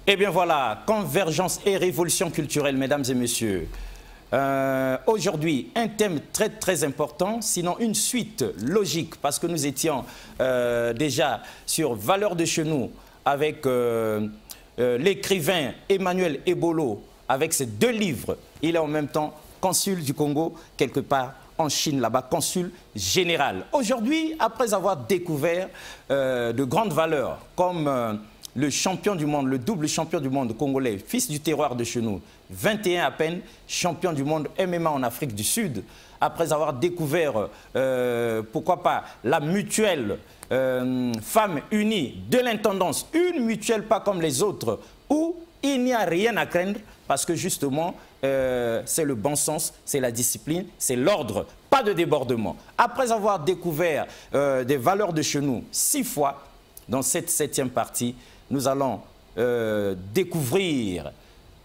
Eh bien voilà, convergence et révolution culturelle, mesdames et messieurs. Aujourd'hui, un thème très très important, sinon une suite logique, parce que nous étions déjà sur Valeurs de chez nous avec l'écrivain Emmanuel Ebolo, avec ses 2 livres. Il est en même temps consul du Congo, quelque part en Chine, là-bas, consul général. Aujourd'hui, après avoir découvert de grandes valeurs comme le champion du monde, le double champion du monde congolais, fils du terroir de chez nous, 21 à peine, champion du monde MMA en Afrique du Sud, après avoir découvert, pourquoi pas, la mutuelle Femmes Unies de l'intendance, une mutuelle pas comme les autres, où il n'y a rien à craindre, parce que justement, c'est le bon sens, c'est la discipline, c'est l'ordre, pas de débordement. Après avoir découvert des valeurs de chez nous 6 fois, dans cette 7e partie, nous allons découvrir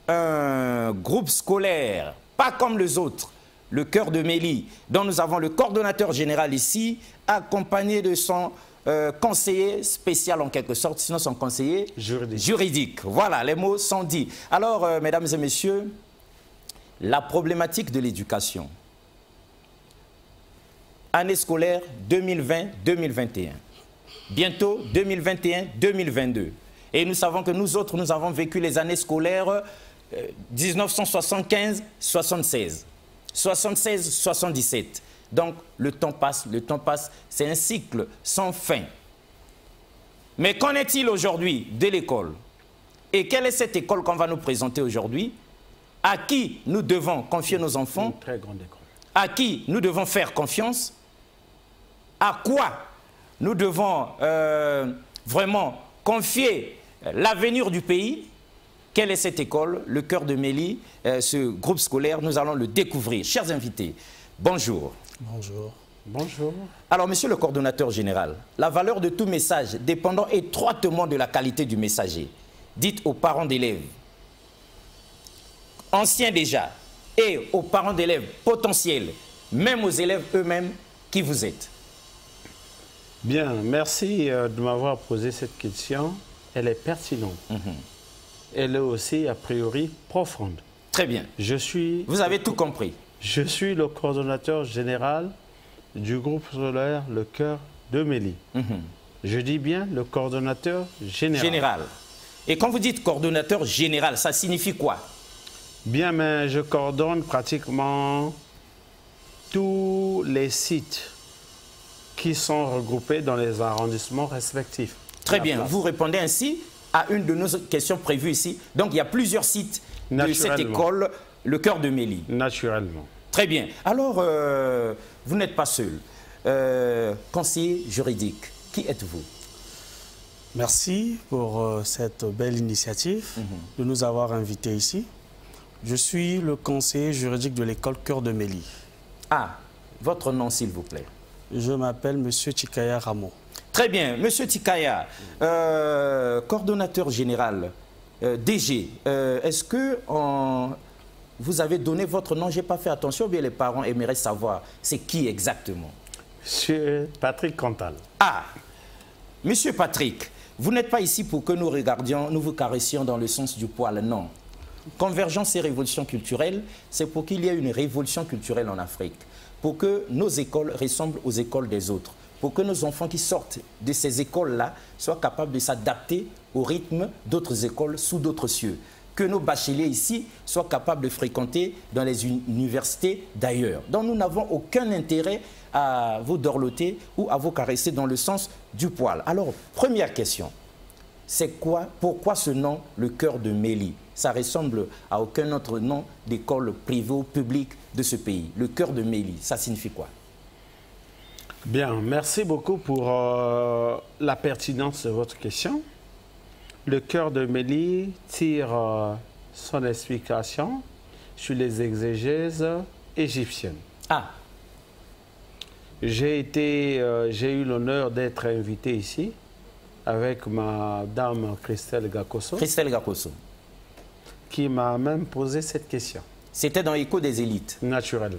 un groupe scolaire, pas comme les autres, le Cœur de Méli, dont nous avons le coordonnateur général ici, accompagné de son conseiller spécial en quelque sorte, sinon son conseiller juridique. Voilà, les mots sont dits. Alors, mesdames et messieurs, la problématique de l'éducation. Année scolaire 2020-2021. Bientôt 2021-2022. Et nous savons que nous autres, nous avons vécu les années scolaires 1975-76, 76-77. Donc le temps passe, c'est un cycle sans fin. Mais qu'en est-il aujourd'hui de l'école? Et quelle est cette école qu'on va nous présenter aujourd'hui? À qui nous devons confier nos enfants? Une très grande école. À qui nous devons faire confiance? À quoi nous devons vraiment confier l'avenir du pays? Quelle est cette école? Le Cœur de Méli, ce groupe scolaire, nous allons le découvrir. Chers invités, bonjour. Bonjour. Bonjour. Alors, monsieur le coordonnateur général, la valeur de tout message dépendant étroitement de la qualité du messager. Dites aux parents d'élèves, anciens déjà, et aux parents d'élèves potentiels, même aux élèves eux-mêmes, qui vous êtes. Bien, merci de m'avoir posé cette question. Elle est pertinente. Elle est aussi, a priori, profonde. Très bien. Vous avez tout compris. Je suis le coordonnateur général du groupe scolaire Le Cœur de Méli. Je dis bien le coordonnateur général. Et quand vous dites coordonnateur général, ça signifie quoi? Bien, mais je coordonne pratiquement tous les sites qui sont regroupés dans les arrondissements respectifs. Très bien. Vous répondez ainsi à une de nos questions prévues ici. Donc, il y a plusieurs sites de cette école, le Cœur de Méli. Naturellement. Très bien. Alors, vous n'êtes pas seul. Conseiller juridique, qui êtes-vous? Merci pour cette belle initiative de nous avoir invités ici. Je suis le conseiller juridique de l'école Cœur de Méli. Ah, votre nom, s'il vous plaît. Je m'appelle M. Tikaya Ramo. Très bien. M. Tikaya, coordonnateur général, DG, est-ce que vous avez donné votre nom? Je n'ai pas fait attention, bien les parents aimeraient savoir c'est qui exactement. M. Patrick Cantal. Ah, M. Patrick, vous n'êtes pas ici pour que nous regardions, nous vous caressions dans le sens du poil, non. Convergence et révolution culturelle, c'est pour qu'il y ait une révolution culturelle en Afrique, pour que nos écoles ressemblent aux écoles des autres, pour que nos enfants qui sortent de ces écoles-là soient capables de s'adapter au rythme d'autres écoles sous d'autres cieux, que nos bacheliers ici soient capables de fréquenter dans les universités d'ailleurs. Donc nous n'avons aucun intérêt à vous dorloter ou à vous caresser dans le sens du poil. Alors, première question, c'est quoi, pourquoi ce nom, le Cœur de Méli? Ça ressemble à aucun autre nom d'école privée ou publique de ce pays. Le Cœur de Méli, ça signifie quoi? Bien, merci beaucoup pour la pertinence de votre question. Le Cœur de Méli tire son explication sur les exégèses égyptiennes. Ah. J'ai eu l'honneur d'être invité ici avec Madame Christelle Gakoso. Christelle Gakoso. Qui m'a même posé cette question. C'était dans l'écho des élites. Naturellement.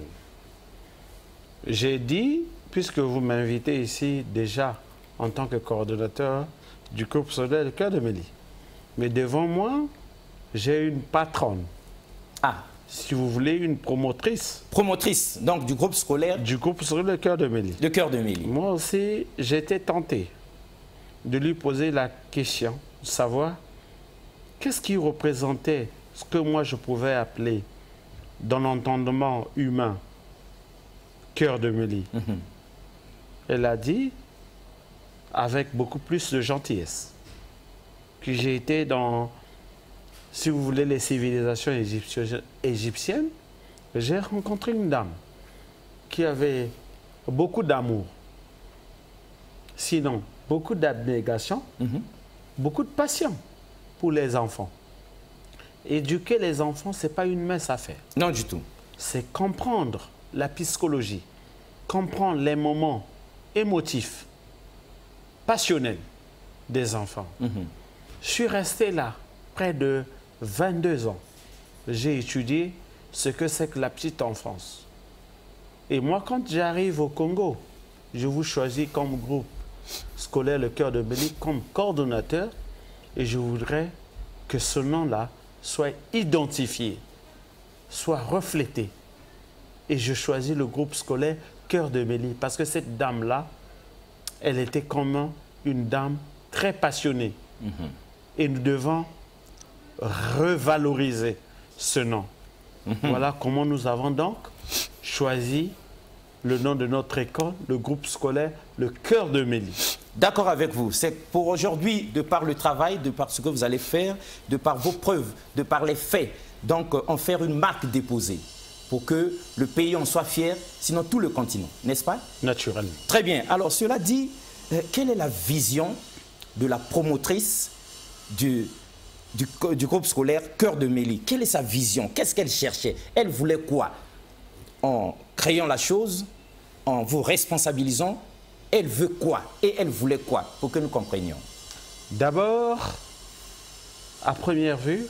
J'ai dit, puisque vous m'invitez ici déjà en tant que coordonnateur du groupe scolaire Le Cœur de Mélie. Mais devant moi, j'ai une patronne. Ah. Si vous voulez, une promotrice. Promotrice, donc du groupe scolaire. Du groupe scolaire Le Cœur de Mélie. Le Cœur de Mélie. Moi aussi, j'étais tenté de lui poser la question, de savoir qu'est-ce qui représentait ce que moi je pouvais appeler, dans l'entendement humain, Cœur de Mélie. Elle a dit, avec beaucoup plus de gentillesse, que j'ai été dans, si vous voulez, les civilisations égyptiennes. J'ai rencontré une dame qui avait beaucoup d'amour, sinon beaucoup d'abnégation, beaucoup de passion pour les enfants. Éduquer les enfants, ce n'est pas une mince affaire. Non, du tout. C'est comprendre la psychologie, comprendre les moments émotifs, passionnels des enfants. Je suis resté là près de 22 ans. J'ai étudié ce que c'est que la petite enfance. Et moi, quand j'arrive au Congo, je vous choisis comme groupe scolaire Le Cœur de Mélie, comme coordonnateur, et je voudrais que ce nom-là soit identifié, soit reflété. Et je choisis le groupe scolaire Cœur de Mélie, parce que cette dame-là, elle était comme une dame très passionnée. Et nous devons revaloriser ce nom. Voilà comment nous avons donc choisi le nom de notre école, le groupe scolaire Le Cœur de Mélie. D'accord avec vous. C'est pour aujourd'hui, de par le travail, de par ce que vous allez faire, de par vos preuves, de par les faits, donc en faire une marque déposée pour que le pays en soit fier, sinon tout le continent, n'est-ce pas? Naturellement. Très bien. Alors, cela dit, quelle est la vision de la promotrice du groupe scolaire Cœur de Mélie? Quelle est sa vision? Qu'est-ce qu'elle cherchait? Elle voulait quoi? En créant la chose, en vous responsabilisant, elle veut quoi? Et elle voulait quoi? Pour que nous comprenions. D'abord, à première vue,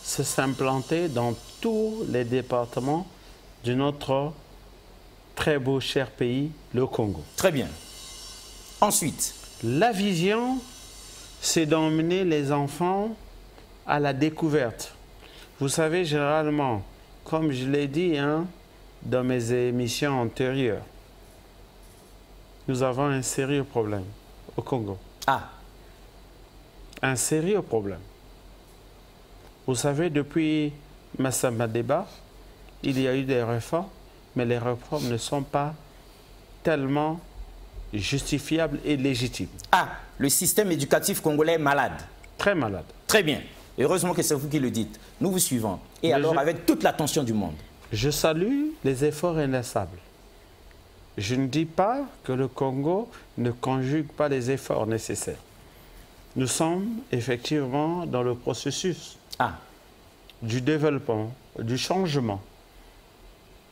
c'est s'implanter dans tous les départements de notre très beau cher pays, le Congo. Très bien. Ensuite, la vision, c'est d'emmener les enfants à la découverte. Vous savez, généralement, comme je l'ai dit dans mes émissions antérieures, nous avons un sérieux problème au Congo. Ah. Un sérieux problème. Vous savez, depuis Massa Madeba, il y a eu des réformes, mais les réformes ne sont pas tellement justifiables et légitimes. Ah, le système éducatif congolais est malade. Très malade. Très bien. Heureusement que c'est vous qui le dites. Nous vous suivons. Et mais alors, avec toute l'attention du monde. Je salue les efforts inlassables. Je ne dis pas que le Congo ne conjugue pas les efforts nécessaires. Nous sommes effectivement dans le processus du développement, du changement.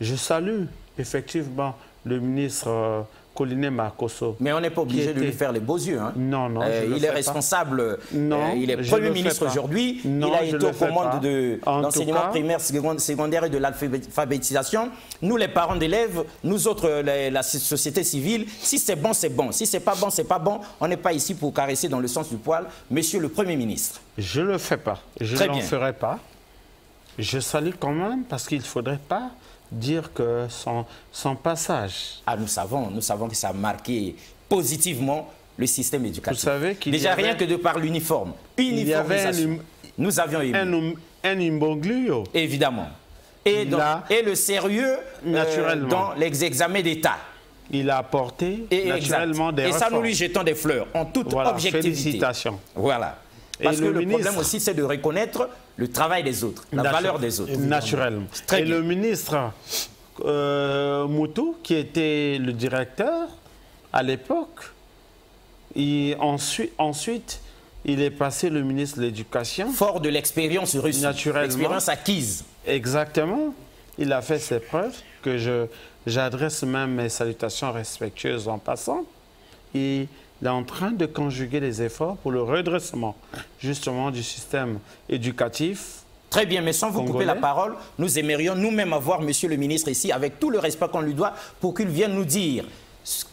Je salue effectivement le ministre Koliné Makosso. Mais on n'est pas obligé de lui faire les beaux yeux. Hein. Non, non. Il est responsable. Non, il est Premier ministre aujourd'hui. Il a été aux commandes de l'enseignement primaire, secondaire et de l'alphabétisation. Nous, les parents d'élèves, nous autres, la société civile, si c'est bon, c'est bon. Si c'est pas bon, c'est pas bon. On n'est pas ici pour caresser dans le sens du poil Monsieur le Premier ministre. Je ne le fais pas. Je ne l'en ferai pas. Je salue quand même parce qu'il ne faudrait pas dire que son passage... Ah, nous savons que ça a marqué positivement le système éducatif. Vous savez qu'il déjà rien que de par l'uniforme. Nous avions eu un imbroglio. Évidemment. Et le sérieux dans les examens d'État. Il a apporté naturellement des réformes. Et ça, nous lui jetons des fleurs en toute objectivité. Félicitations. Voilà. Parce que le problème aussi, c'est de reconnaître le travail des autres, la valeur des autres. Naturellement. Et le ministre Moutou, qui était le directeur à l'époque, ensuite, il est passé le ministre de l'Éducation. Fort de l'expérience russe, l'expérience acquise. Exactement. Il a fait ses preuves, que j'adresse même mes salutations respectueuses en passant. Et il est en train de conjuguer les efforts pour le redressement justement du système éducatif Très bien, mais sans vous couper la parole, nous aimerions nous-mêmes avoir Monsieur le ministre ici, avec tout le respect qu'on lui doit, pour qu'il vienne nous dire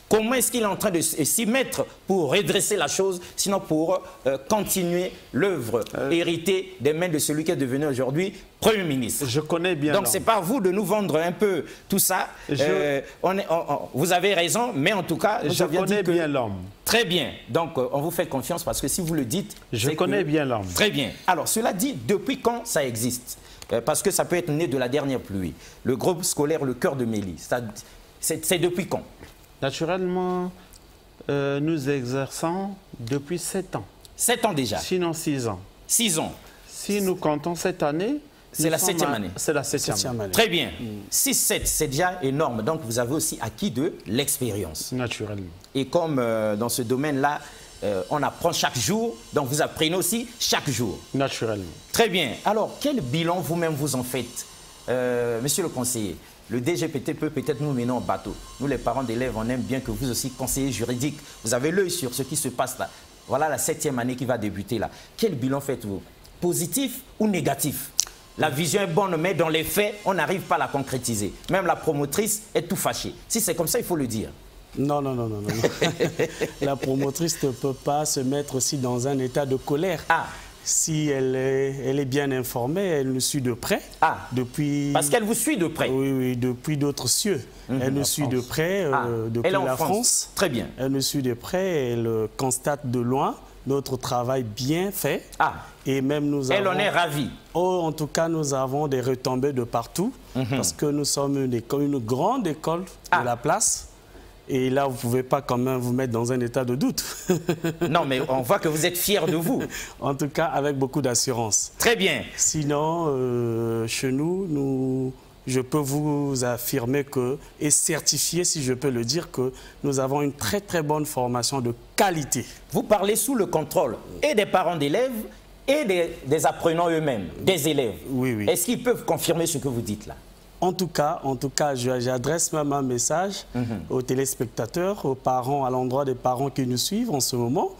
comment est-ce qu'il est en train de s'y mettre pour redresser la chose, sinon pour continuer l'œuvre héritée des mains de celui qui est devenu aujourd'hui Premier ministre. Je connais bien. Donc c'est pas à vous de nous vendre un peu tout ça. Vous avez raison, mais en tout cas, je connais bien l'homme. Très bien. Donc on vous fait confiance parce que si vous le dites, je connais bien l'homme. Très bien. Alors cela dit, depuis quand ça existe? Parce que ça peut être né de la dernière pluie. Le groupe scolaire Le Cœur de Mélie, c'est depuis quand? Naturellement, nous exerçons depuis 7 ans. 7 ans déjà? Sinon 6 ans. 6 ans. Si nous comptons cette année, c'est la 7e année. C'est la 7e année. Très bien. 6-7, c'est déjà énorme. Donc, vous avez aussi acquis de l'expérience. Naturellement. Et comme dans ce domaine-là, on apprend chaque jour, donc vous apprenez aussi chaque jour. Naturellement. Très bien. Alors, quel bilan vous-même vous en faites, monsieur le conseiller? Le DGPT peut peut-être nous mener en bateau. Nous, les parents d'élèves, on aime bien que vous aussi, conseillers juridiques, vous avez l'œil sur ce qui se passe là. Voilà la 7e année qui va débuter là. Quel bilan faites-vous? Positif ou négatif? La vision est bonne, mais dans les faits, on n'arrive pas à la concrétiser. Même la promotrice est tout fâchée. Si c'est comme ça, il faut le dire. Non. La promotrice ne peut pas se mettre aussi dans un état de colère. Ah. Si elle est bien informée, elle nous suit de près. Ah, depuis... Parce qu'elle vous suit de près. Oui, depuis d'autres cieux. Elle nous suit de près, depuis la France. Très bien. Elle nous suit de près, elle constate de loin notre travail bien fait. Ah. Et même nous avons... Elle en est ravie. Oh, en tout cas, nous avons des retombées de partout. Parce que nous sommes une grande école de la place. Et là, vous ne pouvez pas quand même vous mettre dans un état de doute. Non, mais on voit que vous êtes fiers de vous. En tout cas, avec beaucoup d'assurance. Très bien. Sinon, chez nous, je peux vous affirmer que, et certifier, si je peux le dire, que nous avons une très très bonne formation de qualité. Vous parlez sous le contrôle et des parents d'élèves et des apprenants eux-mêmes, des élèves. Oui. Est-ce qu'ils peuvent confirmer ce que vous dites là? En tout cas, j'adresse même un message aux téléspectateurs, aux parents, à l'endroit des parents qui nous suivent en ce moment.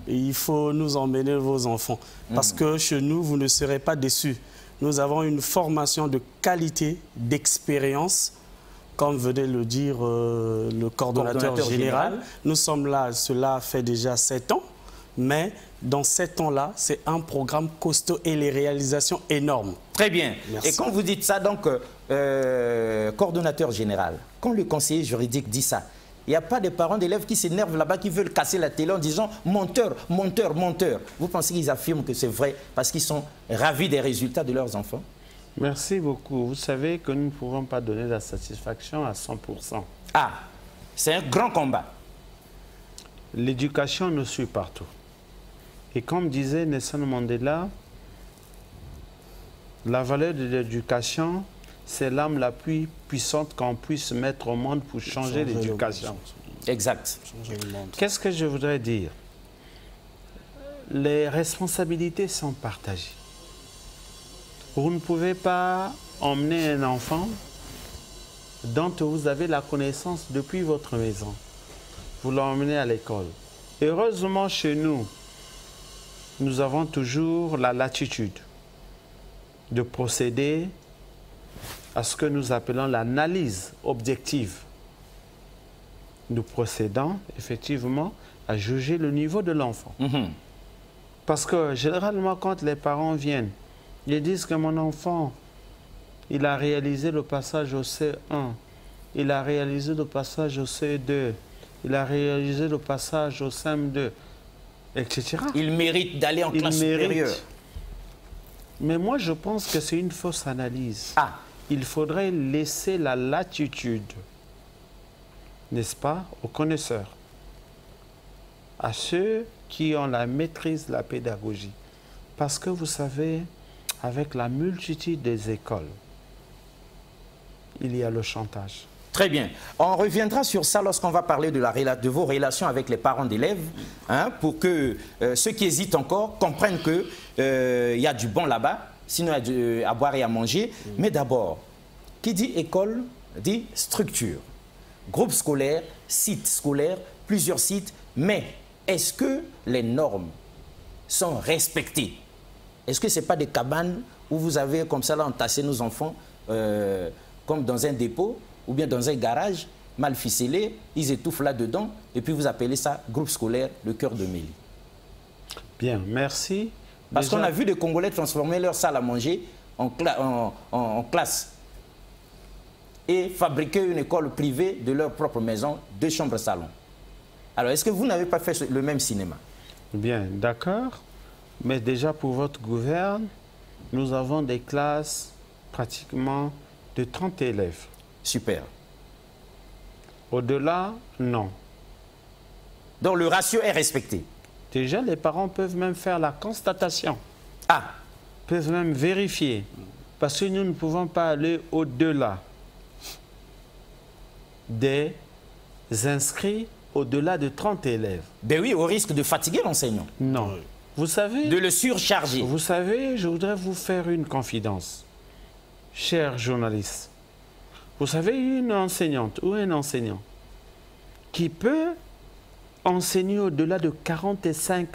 Et il faut nous emmener vos enfants. Parce que chez nous, vous ne serez pas déçus. Nous avons une formation de qualité, d'expérience, comme venait le dire le coordonnateur général. Nous sommes là, cela fait déjà 7 ans. Mais dans 7 ans-là, c'est un programme costaud et les réalisations énormes. Très bien. Merci. Et quand vous dites ça, donc, coordonnateur général, quand le conseiller juridique dit ça, il n'y a pas de parents d'élèves qui s'énervent là-bas, qui veulent casser la télé en disant « monteur, monteur, monteur ». Vous pensez qu'ils affirment que c'est vrai parce qu'ils sont ravis des résultats de leurs enfants? Merci beaucoup. Vous savez que nous ne pouvons pas donner la satisfaction à 100%. Ah, c'est un grand combat. L'éducation nous suit partout. Et comme disait Nelson Mandela, la valeur de l'éducation, c'est l'âme la plus puissante qu'on puisse mettre au monde pour changer l'éducation. Exact. Qu'est-ce que je voudrais dire? Les responsabilités sont partagées. Vous ne pouvez pas emmener un enfant dont vous avez la connaissance depuis votre maison. Vous l'emmenez à l'école. Heureusement, chez nous, nous avons toujours la latitude de procéder à ce que nous appelons l'analyse objective. Nous procédons effectivement à juger le niveau de l'enfant. Parce que généralement, quand les parents viennent, ils disent que mon enfant, il a réalisé le passage au C1, il a réalisé le passage au C2, il a réalisé le passage au CM2, etc. Il mérite d'aller en classe supérieure. Mais moi, je pense que c'est une fausse analyse. Ah. Il faudrait laisser la latitude, n'est-ce pas, aux connaisseurs, à ceux qui ont la maîtrise de la pédagogie. Parce que vous savez, avec la multitude des écoles, il y a le chantage. Très bien. On reviendra sur ça lorsqu'on va parler de vos relations avec les parents d'élèves, hein, pour que ceux qui hésitent encore comprennent qu'il y a du bon là-bas, sinon il y a à boire et à manger. Mais d'abord, qui dit école, dit structure. Groupe scolaire, site scolaire, plusieurs sites. Mais est-ce que les normes sont respectées? Est-ce que ce n'est pas des cabanes où vous avez comme ça là entassé nos enfants comme dans un dépôt ou bien dans un garage mal ficelé, ils étouffent là-dedans et puis vous appelez ça groupe scolaire Le Cœur de Mélie. Bien, merci. Parce qu'on a vu des Congolais transformer leur salle à manger en classe et fabriquer une école privée de leur propre maison, 2 chambres-salon. Alors, est-ce que vous n'avez pas fait le même cinéma? Bien, d'accord. Mais déjà pour votre gouverne, nous avons des classes pratiquement de 30 élèves. Super. Au-delà, non. Donc le ratio est respecté. Déjà, les parents peuvent même faire la constatation. Ah, Peuvent même vérifier. Parce que nous ne pouvons pas aller au-delà des inscrits au-delà de 30 élèves. ben oui, au risque de fatiguer l'enseignant, Non. Vous savez, de le surcharger. vous savez, je voudrais vous faire une confidence, chers journalistes. Vous savez, une enseignante ou un enseignant qui peut enseigner au-delà de 45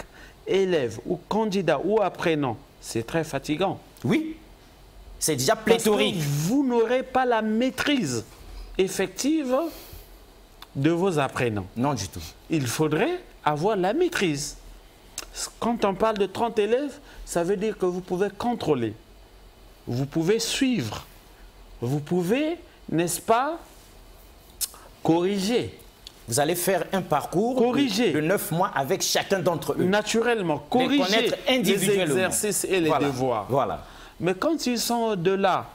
élèves ou candidats ou apprenants, c'est très fatigant. Oui, c'est déjà Parce que pléthorique. vous n'aurez pas la maîtrise effective de vos apprenants. Non du tout. Il faudrait avoir la maîtrise. Quand on parle de 30 élèves, ça veut dire que vous pouvez contrôler, vous pouvez suivre, vous pouvez, n'est-ce pas, corriger. Vous allez faire un parcours Corriger. de 9 mois avec chacun d'entre eux. Naturellement, corriger connaître les individuellement. exercices et les Voilà. devoirs. Voilà. Mais quand ils sont au-delà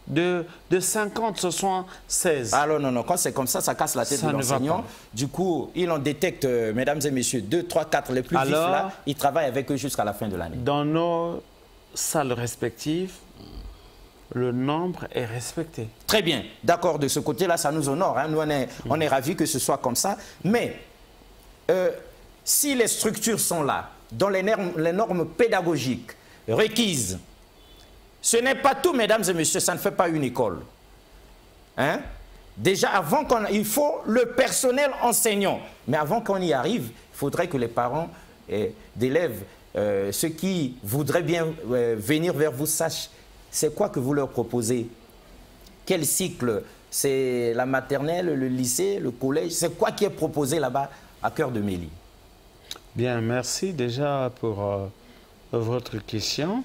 de 50, 76, Alors non, non, quand c'est comme ça casse la tête Ça de ne va l'enseignant. pas. Du coup, il en détecte, mesdames et messieurs, 2, 3, 4 les plus vifs Alors, là. Il travaille avec eux jusqu'à la fin de l'année. dans nos salles respectives, le nombre est respecté. Très bien, d'accord, de ce côté-là, ça nous honore. Hein. Nous, on est ravis que ce soit comme ça. Mais si les structures sont là, dans les normes pédagogiques requises, ce n'est pas tout, mesdames et messieurs, ça ne fait pas une école. Hein? Déjà, il faut le personnel enseignant. Mais avant qu'on y arrive, il faudrait que les parents d'élèves, ceux qui voudraient bien venir vers vous, sachent c'est quoi que vous leur proposez. Quel cycle? C'est la maternelle, le lycée, le collège? C'est quoi qui est proposé là-bas à Cœur de Mélie? Bien, merci déjà pour votre question.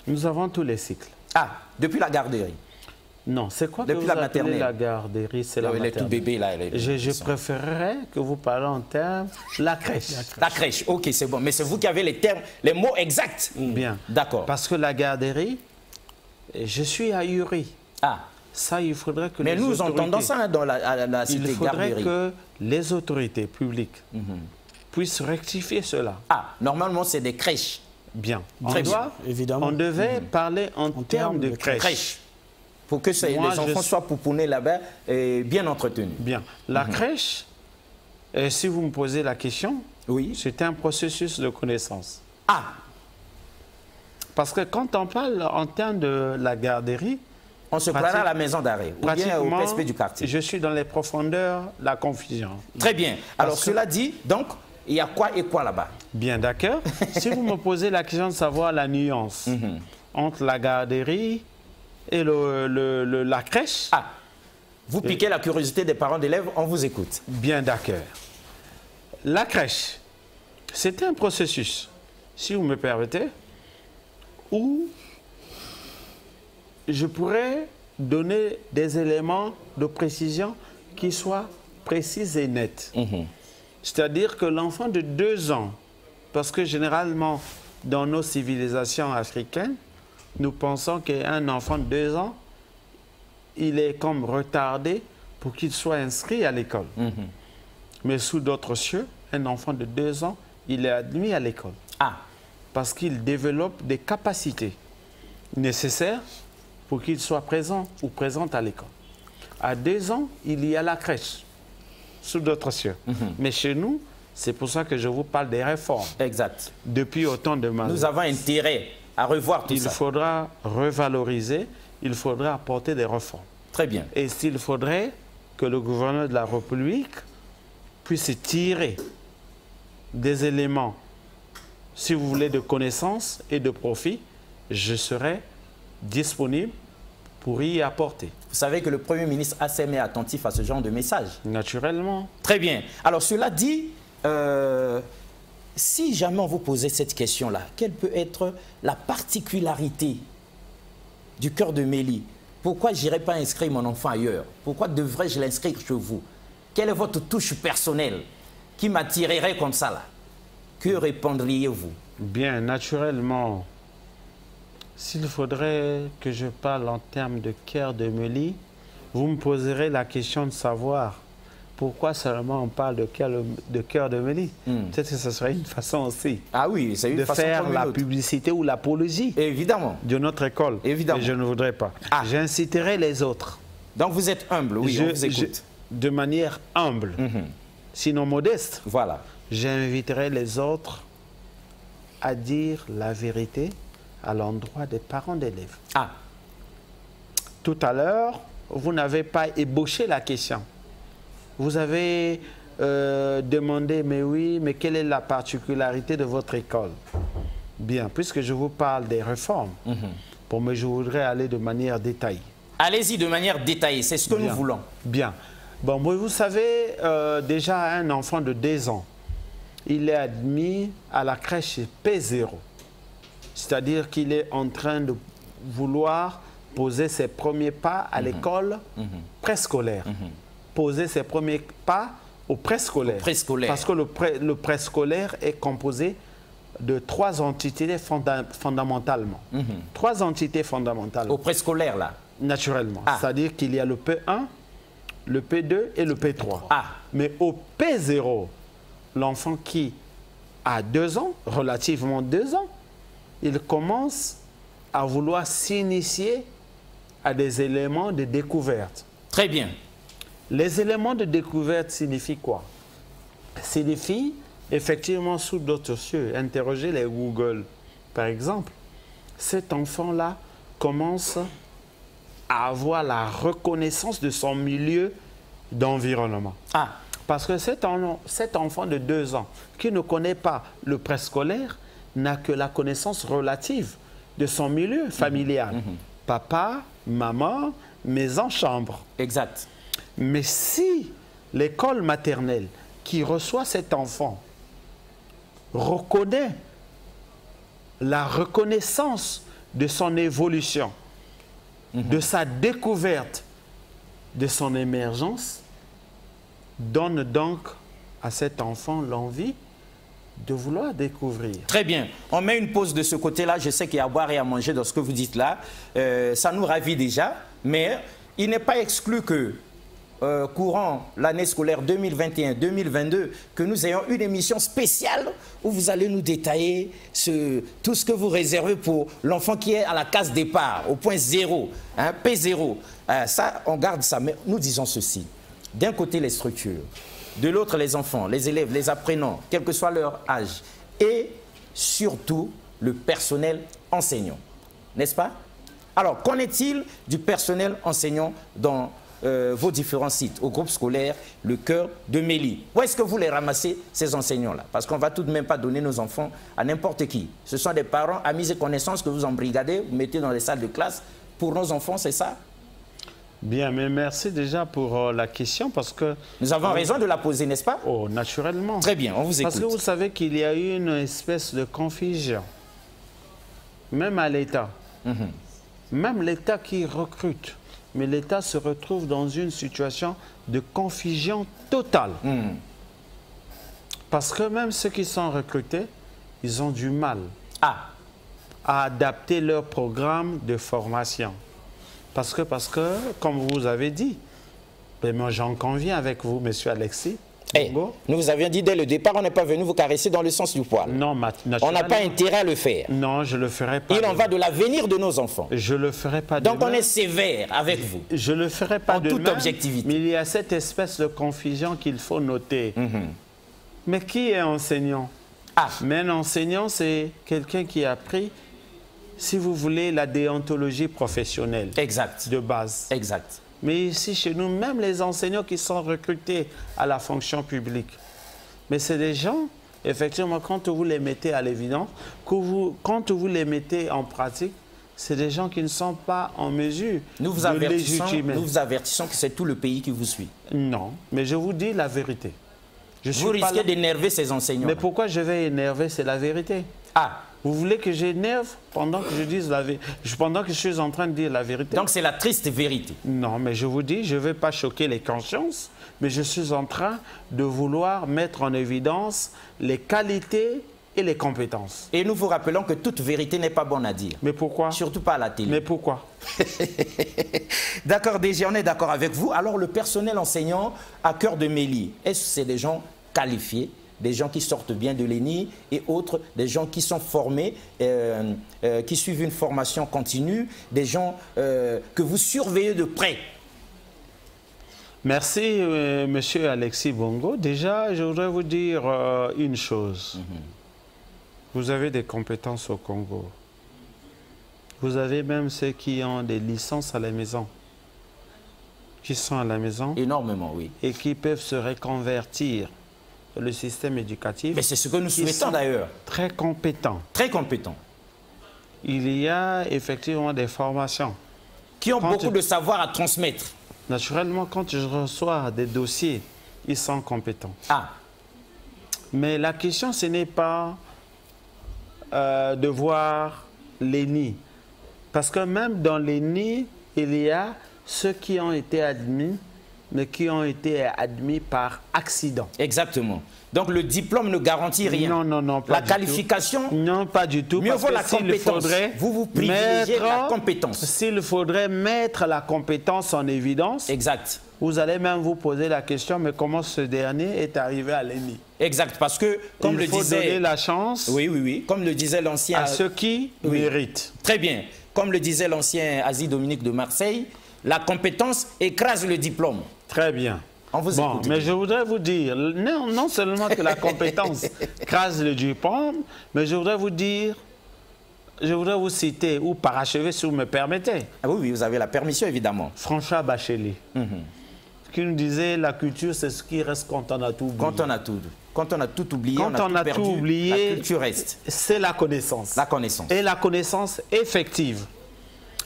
Nous avons tous les cycles. Ah, depuis la garderie. Non, c'est quoi que Depuis vous la appelez maternelle. la garderie? C'est la Les tout maternelle. bébés là. Je préférerais que vous parliez en termes la crèche. La crèche, ok, c'est bon. Mais c'est vous qui avez les termes, les mots exacts. Bien. D'accord. Parce que la garderie, je suis ahuri. Ah, Ça, il faudrait que mais les nous autorités... entendons ça hein, dans la Il cité faudrait garderie. que les autorités publiques puissent rectifier cela. Ah, normalement, c'est des crèches. Bien. Très bien, évidemment. On devait parler en termes de crèche. Crèches. Pour que Moi, les enfants soient poupounés là-bas et bien entretenus. Bien. La crèche, si vous me posez la question, Oui. c'est un processus de connaissance. Ah, Parce que quand on parle en termes de la garderie, on se plaindra à la maison d'arrêt ou bien au pratiquement, PSP du quartier. je suis dans les profondeurs, la confusion. Très bien. Alors, que- cela dit, donc, il y a quoi et quoi là-bas? Bien, d'accord. Si vous me posez la question de savoir la nuance entre la garderie et la crèche, Ah, vous piquez la curiosité des parents d'élèves, on vous écoute. bien d'accord. La crèche, c'est un processus, si vous me permettez, où je pourrais donner des éléments de précision qui soient précis et nets. C'est-à-dire que l'enfant de 2 ans, parce que généralement, dans nos civilisations africaines, nous pensons qu'un enfant de 2 ans, il est comme retardé pour qu'il soit inscrit à l'école. Mais sous d'autres cieux, un enfant de 2 ans, il est admis à l'école Ah, parce qu'il développe des capacités nécessaires pour qu'il soit présent ou présente à l'école. À 2 ans, il y a la crèche, sous d'autres cieux. Mais chez nous, c'est pour ça que je vous parle des réformes. exact. Depuis autant de mal. Nous avons intérêt à revoir tout Il ça. faudra revaloriser, il faudra apporter des réformes. Très bien. Et s'il faudrait que le gouverneur de la République puisse tirer des éléments, si vous voulez, de connaissances et de profit, je serai disponible pour y apporter. Vous savez que le Premier ministre est attentif à ce genre de message. Naturellement. Très bien. Alors, cela dit, si jamais on vous posait cette question-là, quelle peut être la particularité du cœur de Mélie? Pourquoi je n'irais pas inscrire mon enfant ailleurs? Pourquoi devrais-je l'inscrire chez vous? Quelle est votre touche personnelle qui m'attirerait comme ça là? Que répondriez-vous? Bien, naturellement, s'il faudrait que je parle en termes de cœur de Mélie, vous me poserez la question de savoir pourquoi seulement on parle de cœur de Mélie. Peut-être que ce serait une façon aussi oui, c'est une de façon faire comme la une autre. Publicité ou l'apologie Évidemment. de notre école. Évidemment. Et je ne voudrais pas. J'inciterai les autres. Donc vous êtes humble, oui, on vous écoute. De manière humble, sinon modeste. Voilà. J'inviterai les autres à dire la vérité à l'endroit des parents d'élèves. Tout à l'heure, vous n'avez pas ébauché la question. Vous avez demandé, mais oui, mais quelle est la particularité de votre école? Bien, puisque je vous parle des réformes, je voudrais aller de manière détaillée. Allez-y de manière détaillée, c'est ce que nous voulons. Bien. Bon, vous savez, déjà un enfant de 2 ans, il est admis à la crèche P0. C'est-à-dire qu'il est en train de vouloir poser ses premiers pas à l'école préscolaire. Poser ses premiers pas au préscolaire. Parce que le préscolaire est composé de 3 entités fondamentalement. 3 entités fondamentales. Au préscolaire, là? Naturellement. C'est-à-dire qu'il y a le P1, le P2 et le P3. Mais au P0, l'enfant qui a 2 ans, relativement 2 ans, il commence à vouloir s'initier à des éléments de découverte. Très bien. Les éléments de découverte signifient quoi? Signifient, effectivement, sous d'autres cieux, interroger les Google. Par exemple, cet enfant-là commence à avoir la reconnaissance de son milieu d'environnement. Parce que cet enfant de 2 ans qui ne connaît pas le préscolaire n'a que la connaissance relative de son milieu familial. Papa, maman, maison, chambre. Exact. Mais si l'école maternelle qui reçoit cet enfant reconnaît la reconnaissance de son évolution, de sa découverte, de son émergence, donne donc à cet enfant l'envie de vouloir découvrir. Très bien. On met une pause de ce côté-là. Je sais qu'il y a à boire et à manger dans ce que vous dites là. Ça nous ravit déjà. Mais il n'est pas exclu que, courant l'année scolaire 2021-2022, que nous ayons une émission spéciale où vous allez nous détailler tout ce que vous réservez pour l'enfant qui est à la case départ, au point 0, hein, P0. Ça, on garde ça. Mais nous disons ceci. D'un côté, les structures. De l'autre, les enfants, les élèves, les apprenants, quel que soit leur âge. Et surtout, le personnel enseignant. N'est-ce pas? Alors, qu'en est-il du personnel enseignant dans vos différents sites, au groupe scolaire, le cœur de Mélie? Où est-ce que vous les ramassez, ces enseignants-là? Parce qu'on ne va tout de même pas donner nos enfants à n'importe qui. Ce sont des parents amis et connaissances que vous embrigadez, vous mettez dans les salles de classe. Pour nos enfants, c'est ça? Bien, mais merci déjà pour la question parce que... Nous avons raison de la poser, n'est-ce pas? Oh, naturellement. Très bien, on vous écoute. Parce que vous savez qu'il y a eu une espèce de confusion, même à l'État. Même l'État qui recrute, mais l'État se retrouve dans une situation de confusion totale. Parce que même ceux qui sont recrutés, ils ont du mal à adapter leur programme de formation. Parce que, comme vous avez dit, ben moi j'en conviens avec vous, monsieur Alexis. Nous vous avions dit dès le départ, on n'est pas venu vous caresser dans le sens du poil. Non, on n'a pas intérêt à le faire. Non, je ne le ferai pas. Il en va de l'avenir de nos enfants. Je ne le ferai pas Donc on est sévère avec vous. Je ne le ferai pas en toute objectivité. Mais il y a cette espèce de confusion qu'il faut noter. Mais qui est enseignant? Mais un enseignant, c'est quelqu'un qui a appris, si vous voulez, la déontologie professionnelle. Exact. De base. Exact. Mais ici, chez nous, même les enseignants qui sont recrutés à la fonction publique, mais c'est des gens, effectivement, quand vous les mettez à l'évidence, quand vous les mettez en pratique, c'est des gens qui ne sont pas en mesure Nous vous de légitimer. Nous vous avertissons que c'est tout le pays qui vous suit. Non, mais je vous dis la vérité. Vous risquez d'énerver ces enseignants. Mais pourquoi je vais énerver? C'est la vérité. Ah, vous voulez que j'énerve pendant que je dise la vérité, pendant que je suis en train de dire la vérité? donc c'est la triste vérité. Non, mais je vous dis, je ne vais pas choquer les consciences, mais je suis en train de vouloir mettre en évidence les qualités et les compétences. Et nous vous rappelons que toute vérité n'est pas bonne à dire. Mais pourquoi? Surtout pas à la télé. Mais pourquoi? D'accord, déjà, on est d'accord avec vous. Alors, le personnel enseignant à Cœur de Mélie, est-ce que c'est des gens qualifiés, des gens qui sortent bien de l'ENI et autres, des gens qui sont formés, qui suivent une formation continue, des gens que vous surveillez de près? Merci, monsieur Alexis Bongo. Déjà, je voudrais vous dire une chose. Vous avez des compétences au Congo. Vous avez même ceux qui ont des licences à la maison, qui sont à la maison. Énormément, oui. Et qui peuvent se reconvertir dans le système éducatif. Mais c'est ce que nous souhaitons d'ailleurs. Très compétents. Très compétents. Il y a effectivement des formations. Qui ont beaucoup de savoir à transmettre. Naturellement, quand je reçois des dossiers, ils sont compétents. Ah. Mais la question, ce n'est pas de voir l'ENI. Parce que même dans l'ENI, il y a ceux qui ont été admis, mais qui ont été admis par accident. Exactement. Donc le diplôme ne garantit rien. Non, non, non, pas la du qualification, tout. Non, pas du tout. Mieux vaut la compétence. Vous privilégiez la compétence. S'il faudrait mettre la compétence en évidence, exact. Vous allez même vous poser la question, mais comment ce dernier est arrivé à l'ENI? Exact, parce que, comme le disait... Il faut donner la chance comme le disait l'ancien... à ceux qui méritent. Très bien. Comme le disait l'ancien Asie Dominique de Marseille, la compétence écrase le diplôme. Très bien. On vous écoute. Mais je voudrais vous dire, non seulement que la compétence écrase le diplôme, mais je voudrais vous dire, je voudrais vous citer ou parachever si vous me permettez. Ah oui, vous avez la permission évidemment. François Bacheli. Qui nous disait la culture, c'est ce qui reste quand on a tout oublié. Quand on a tout oublié, quand on a tout oublié, la culture reste. C'est la connaissance. La connaissance. Et la connaissance effective.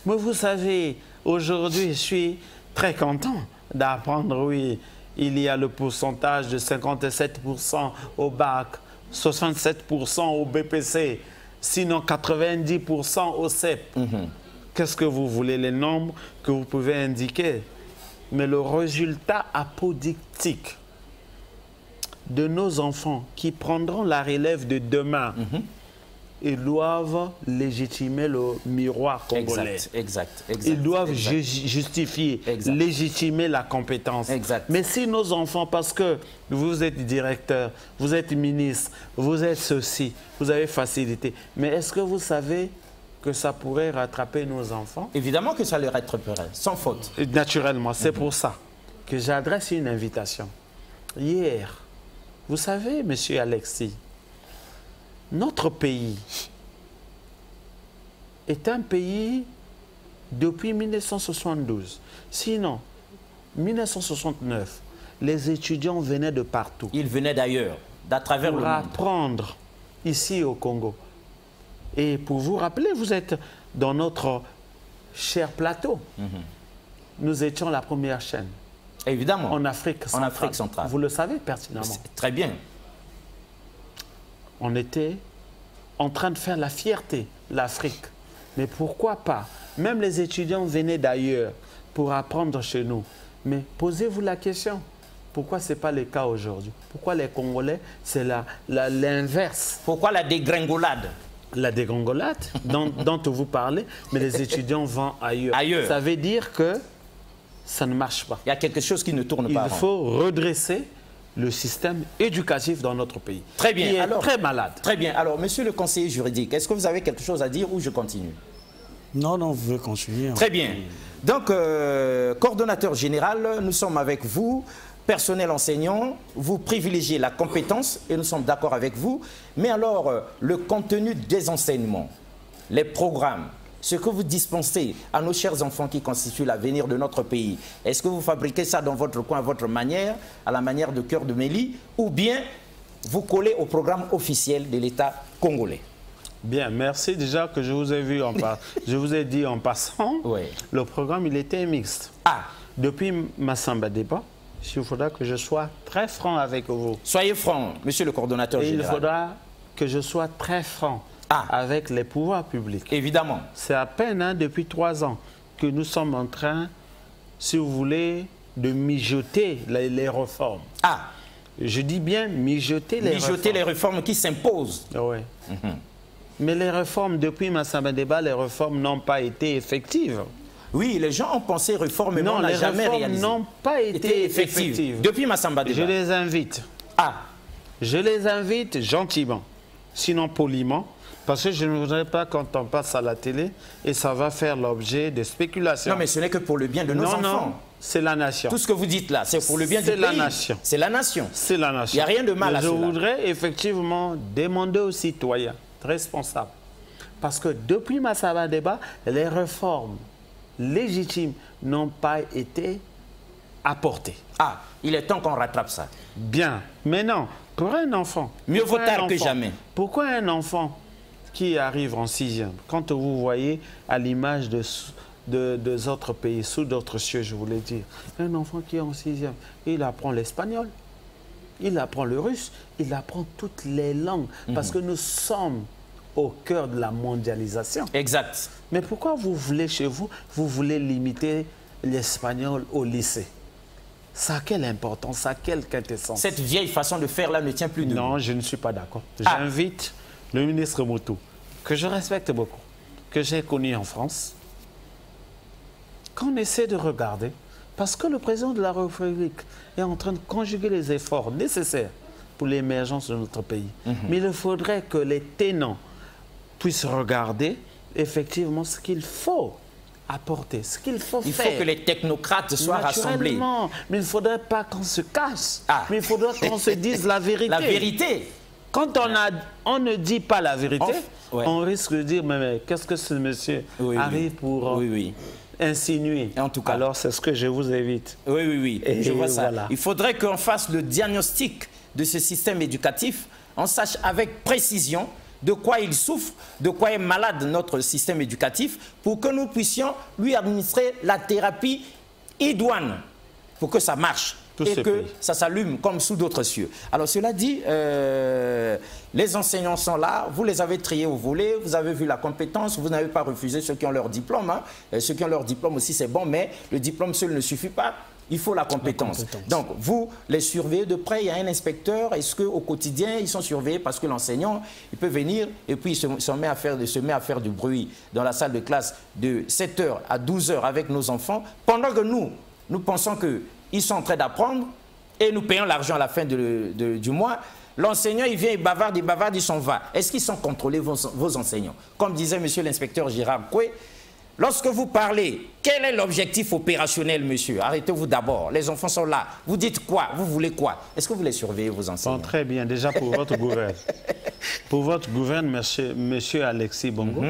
Mais vous savez, aujourd'hui, je suis très content d'apprendre, oui, il y a le pourcentage de 57% au bac, 67% au BPC, sinon 90% au CEP. Qu'est-ce que vous voulez, les nombres que vous pouvez indiquer? Mais le résultat apodictique de nos enfants qui prendront la relève de demain, ils doivent légitimer le miroir congolais. Exact. Ils doivent justifier, légitimer la compétence. Mais si nos enfants, parce que vous êtes directeur, vous êtes ministre, vous êtes ceci, vous avez facilité, mais est-ce que vous savez que ça pourrait rattraper nos enfants? Évidemment que ça les rattraperait, sans faute. Naturellement, c'est pour ça que j'adresse une invitation. Hier, vous savez, monsieur Alexis, notre pays est un pays depuis 1972. Sinon, 1969, les étudiants venaient de partout. Ils venaient d'ailleurs, d'à travers le monde. Pour apprendre ici au Congo. Et pour vous rappeler, vous êtes dans notre cher plateau. Nous étions la première chaîne. Évidemment. En Afrique centrale. En Afrique centrale. Vous le savez pertinemment. Très bien. On était en train de faire la fierté, l'Afrique. Mais pourquoi pas? Même les étudiants venaient d'ailleurs pour apprendre chez nous. Mais posez-vous la question. Pourquoi ce n'est pas le cas aujourd'hui? Pourquoi les Congolais, c'est l'inverse? Pourquoi la dégringolade? La dégringolade dont vous parlez, mais les étudiants vont ailleurs. Ça veut dire que ça ne marche pas. Il y a quelque chose qui ne tourne pas. Il faut redresser le système éducatif dans notre pays. Très bien. Qui est très malade. Très bien. Alors, monsieur le conseiller juridique, est-ce que vous avez quelque chose à dire ou je continue? Non, vous pouvez continuer. Très bien. Donc, coordonnateur général, nous sommes avec vous. Personnel enseignant, vous privilégiez la compétence et nous sommes d'accord avec vous. Mais alors, le contenu des enseignements, les programmes, ce que vous dispensez à nos chers enfants qui constituent l'avenir de notre pays, est-ce que vous fabriquez ça dans votre coin, à votre manière, à la manière de Cœur de Mélie, ou bien vous collez au programme officiel de l'État congolais? Bien, merci déjà que je vous ai vu je vous ai dit en passant, Oui. le programme il était mixte. Ah, Depuis Massamba Débat, il faudra que je sois très franc avec vous. soyez franc, monsieur le coordonnateur Et il général. faudra que je sois très franc avec les pouvoirs publics. Évidemment. C'est à peine depuis 3 ans que nous sommes en train, si vous voulez, de mijoter les réformes. Ah, Je dis bien mijoter les réformes. mijoter les réformes qui s'imposent. Oui. Mais les réformes, depuis Massamba Débat, les réformes n'ont pas été effectives. Oui, les gens ont pensé réforme, mais Non, on n'a les jamais réformes réalisé. n'ont pas été effectives. Depuis Massamba Je Débat. les invite. Ah, Je les invite gentiment, sinon poliment, parce que je ne voudrais pas quand on passe à la télé et ça va faire l'objet de spéculations. non, mais ce n'est que pour le bien de nos enfants. Non, c'est la nation. Tout ce que vous dites là, c'est pour le bien du pays. C'est la nation. C'est la nation. C'est la nation. Il n'y a rien de mal Mais à je cela. voudrais effectivement demander aux citoyens responsables, parce que depuis Massamba Débat, les réformes légitimes n'ont pas été apportées. Ah, il est temps qu'on rattrape ça. Bien, mais non, pour un enfant... Mieux vaut pourquoi un tard que enfant- jamais. Pourquoi un enfant qui arrive en 6e, quand vous voyez à l'image des autres pays, sous d'autres cieux, je voulais dire, un enfant qui est en 6e, il apprend l'espagnol, il apprend le russe, il apprend toutes les langues, parce que nous sommes au cœur de la mondialisation. Exact. Mais pourquoi vous voulez, chez vous, vous voulez limiter l'espagnol au lycée? Ça a quelle importance, ça a quelle quintessence? Cette vieille façon de faire là ne tient plus debout. Non, je ne suis pas d'accord. Ah. J'invite le ministre Moutou, que je respecte beaucoup, que j'ai connu en France, qu'on essaie de regarder, parce que le président de la République est en train de conjuguer les efforts nécessaires pour l'émergence de notre pays. Mais il faudrait que les tenants puissent regarder effectivement ce qu'il faut apporter, ce qu'il faut Il faire. faut que les technocrates soient rassemblés. Naturellement, mais il ne faudrait pas qu'on se cache, Ah. mais il faudrait qu'on se dise la vérité. La vérité. Quand on ne dit pas la vérité, Ouais. on risque de dire, mais qu'est-ce que ce monsieur Oui, arrive pour Oui. insinuer? En tout cas. Alors, c'est ce que je vous invite. Oui. Et Je vois ça. voilà. Il faudrait qu'on fasse le diagnostic de ce système éducatif. On sache avec précision de quoi il souffre, de quoi est malade notre système éducatif, pour que nous puissions lui administrer la thérapie idoine, pour que ça marche. Tout et ce que pays. ça s'allume comme sous d'autres cieux. Alors cela dit, les enseignants sont là, vous les avez triés au volet, vous avez vu la compétence, vous n'avez pas refusé ceux qui ont leur diplôme. Hein. Ceux qui ont leur diplôme aussi c'est bon, mais le diplôme seul ne suffit pas. Il faut la compétence. Donc, vous les surveillez de près, il y a un inspecteur, est-ce qu'au quotidien, ils sont surveillés parce que l'enseignant, il peut venir et puis il se met à faire du bruit dans la salle de classe de 7h à 12h avec nos enfants, pendant que nous pensons qu'ils sont en train d'apprendre et nous payons l'argent à la fin du mois. L'enseignant, il vient, il bavarde, il s'en va. Est-ce qu'ils sont contrôlés, vos enseignants? Comme disait monsieur l'inspecteur Gérard Koué, lorsque vous parlez, quel est l'objectif opérationnel, monsieur? Arrêtez-vous d'abord. Les enfants sont là. Vous dites quoi? Vous voulez quoi? Est-ce que vous les surveillez, vos enseignants? Bon, très bien. Déjà pour votre gouverne. Pour votre gouverne, monsieur Alexis Bongo,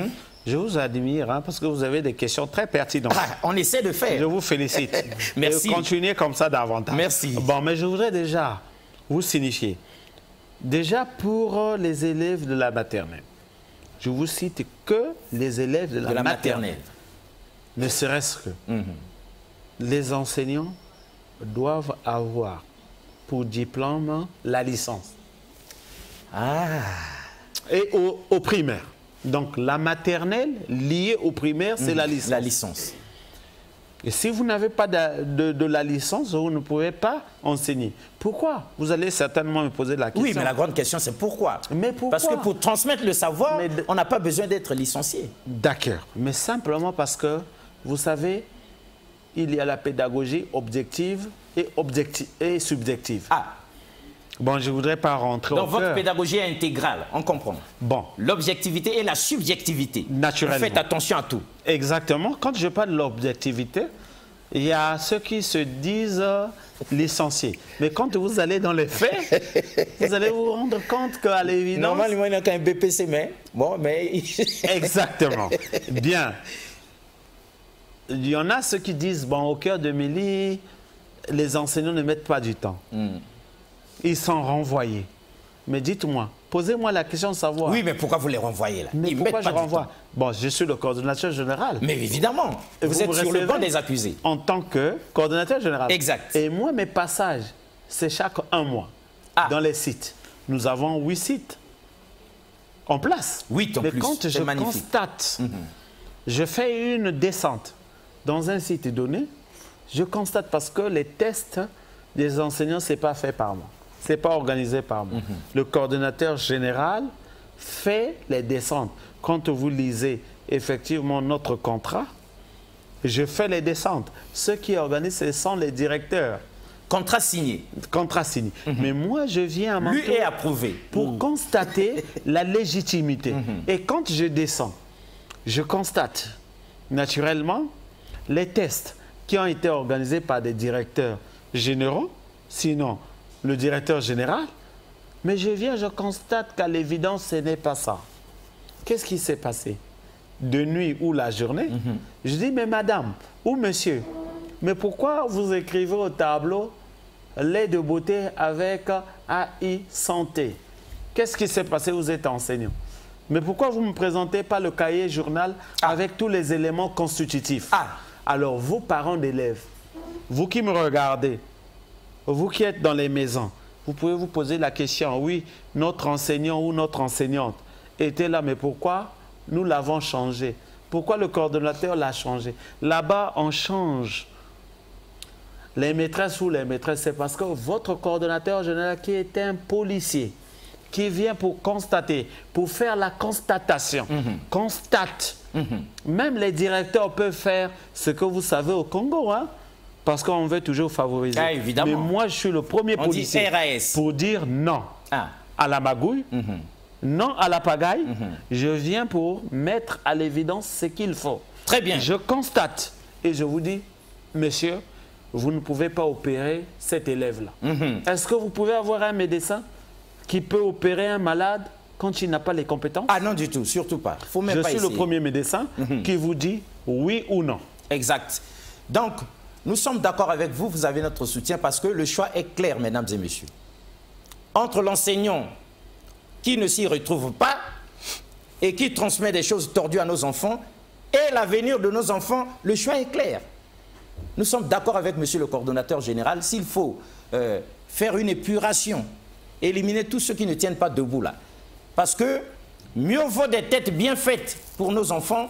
je vous admire hein, parce que vous avez des questions très pertinentes. Ah, on essaie de faire. Je vous félicite. Merci. Et continuez comme ça davantage. Merci. Bon, mais je voudrais déjà vous signifier. Déjà pour les élèves de la maternelle, je vous cite que les élèves de la maternelle. Ne serait-ce que les enseignants doivent avoir pour diplôme la licence. Ah. Et au primaire. Donc la maternelle liée au primaire, c'est la licence. La licence. Et si vous n'avez pas de la licence, vous ne pouvez pas enseigner. Pourquoi? Vous allez certainement me poser la question. Oui, mais la grande question, c'est pourquoi? Mais pourquoi? Parce que pour transmettre le savoir, on n'a pas besoin d'être licencié. D'accord. Mais simplement parce que, vous savez, il y a la pédagogie objective et subjective. Ah. Bon, je ne voudrais pas rentrer Donc au votre cœur. pédagogie est intégrale, on comprend. Bon. L'objectivité et la subjectivité. Naturellement. Vous faites attention à tout. Exactement. Quand je parle de l'objectivité, il y a ceux qui se disent licenciés. Mais quand vous allez dans les faits, vous allez vous rendre compte qu'à l'évidence... Normalement, il n'y a qu'un BPC, mais... Bon, mais... Exactement. Bien. Il y en a ceux qui disent, bon, au cœur de Mélie, les enseignants ne mettent pas du temps. Ils sont renvoyés. Mais dites-moi, posez-moi la question de savoir. Oui, mais pourquoi vous les renvoyez là? Mais Ils pourquoi mettent je pas du renvoie? temps. Bon, je suis le coordonnateur général. Mais évidemment, Et vous êtes me sur le recevez banc des accusés. en tant que coordonnateur général. Exact. Et moi, mes passages, c'est chaque 1 mois. Ah. Dans les sites. Nous avons 8 sites en place. 8 en Mais plus, quand c'est je magnifique. constate, je fais une descente dans un site donné, je constate parce que les tests des enseignants, ce n'est pas fait par moi. Ce n'est pas organisé par moi. Le coordonnateur général fait les descentes. Quand vous lisez effectivement notre contrat, je fais les descentes. Ceux qui organisent, ce sont les directeurs. Contrat signé. Contrat signé. Mais moi, je viens à mon Lui tour est approuvé. pour constater la légitimité. Et quand je descends, je constate naturellement les tests qui ont été organisés par des directeurs généraux, sinon le directeur général. Mais je viens, je constate qu'à l'évidence, ce n'est pas ça. Qu'est-ce qui s'est passé? De nuit ou la journée? Je dis, mais madame ou monsieur, mais pourquoi vous écrivez au tableau lait de beauté avec AI santé? Qu'est-ce qui s'est passé? Vous êtes enseignant. Mais pourquoi vous ne me présentez pas le cahier journal avec tous les éléments constitutifs? Alors, vos parents d'élèves, vous qui me regardez, vous qui êtes dans les maisons, vous pouvez vous poser la question, oui, notre enseignant ou notre enseignante était là, mais pourquoi nous l'avons changé? Pourquoi le coordonnateur l'a changé? Là-bas, on change les maîtresses ou les maîtresses, c'est parce que votre coordonnateur général qui est un policier, qui vient pour constater, pour faire la constatation, constate. Même les directeurs peuvent faire ce que vous savez au Congo, hein, parce qu'on veut toujours favoriser. Ah, évidemment. Mais moi, je suis le premier policier pour dire non à la magouille, non à la pagaille. Je viens pour mettre à l'évidence ce qu'il faut. Très bien. Je constate et je vous dis, monsieur, vous ne pouvez pas opérer cet élève-là. Est-ce que vous pouvez avoir un médecin qui peut opérer un malade quand il n'a pas les compétences? Ah non du tout, surtout pas. Faut même pas Je suis essayer. le premier médecin qui vous dit oui ou non. Exact. Donc, nous sommes d'accord avec vous, vous avez notre soutien parce que le choix est clair, mesdames et messieurs. Entre l'enseignant qui ne s'y retrouve pas et qui transmet des choses tordues à nos enfants et l'avenir de nos enfants, le choix est clair. Nous sommes d'accord avec monsieur le coordonnateur général, s'il faut faire une épuration, éliminer tous ceux qui ne tiennent pas debout là. Parce que mieux vaut des têtes bien faites pour nos enfants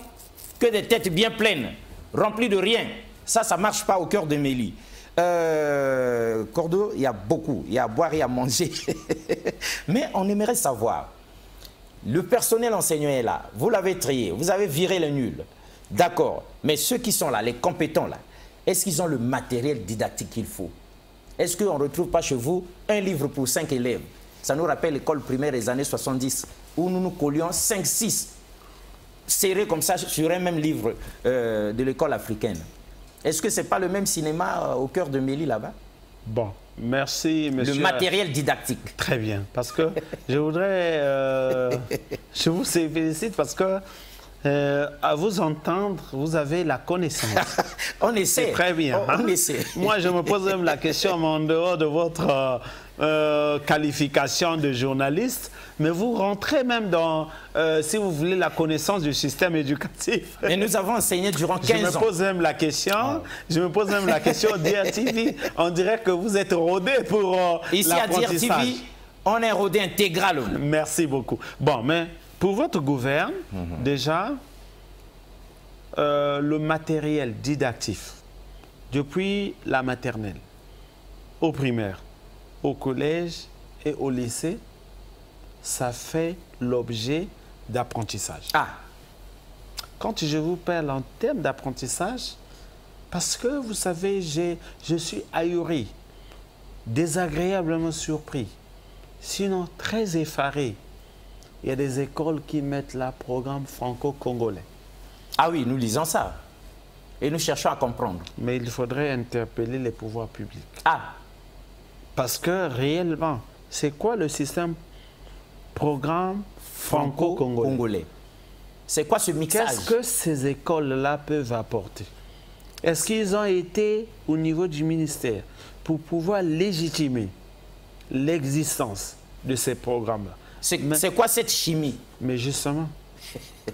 que des têtes bien pleines, remplies de rien. Ça ne marche pas au cœur de Mélie. Cordo, il y a beaucoup, il y a à boire et à manger. Mais on aimerait savoir, le personnel enseignant est là, vous l'avez trié, vous avez viré les nuls. D'accord, mais ceux qui sont là, les compétents là, est-ce qu'ils ont le matériel didactique qu'il faut? Est-ce qu'on ne retrouve pas chez vous un livre pour 5 élèves? Ça nous rappelle l'école primaire des années 70, où nous nous collions 5-6 serrés comme ça sur un même livre de l'école africaine. Est-ce que ce n'est pas le même cinéma au cœur de Mélie là-bas? Bon, merci monsieur. Le matériel didactique. Très bien, parce que je voudrais... je vous félicite parce que à vous entendre, vous avez la connaissance. On essaie. Très bien. On essaie. Moi, je me pose même la question, mais en dehors de votre qualification de journaliste, mais vous rentrez même dans, si vous voulez, la connaissance du système éducatif. Et nous avons enseigné durant 15 ans. Je me pose même la question, DRTV, on dirait que vous êtes rodé pour ici à DRTV, on est rodé intégral. Merci beaucoup. Bon, mais pour votre gouverne, déjà, le matériel didactif, depuis la maternelle, au primaire, au collège et au lycée, ça fait l'objet d'apprentissage. Quand je vous parle en termes d'apprentissage, parce que vous savez, je suis ahuri, désagréablement surpris, sinon très effaré. Il y a des écoles qui mettent le programme franco-congolais. Ah oui, nous lisons ça. Et nous cherchons à comprendre. Mais il faudrait interpeller les pouvoirs publics. Parce que réellement, c'est quoi le système programme franco-congolais? C'est quoi ce mixage? Qu'est-ce que ces écoles-là peuvent apporter? Est-ce qu'ils ont été au niveau du ministère pour pouvoir légitimer l'existence de ces programmes-là. C'est quoi cette chimie? Mais justement,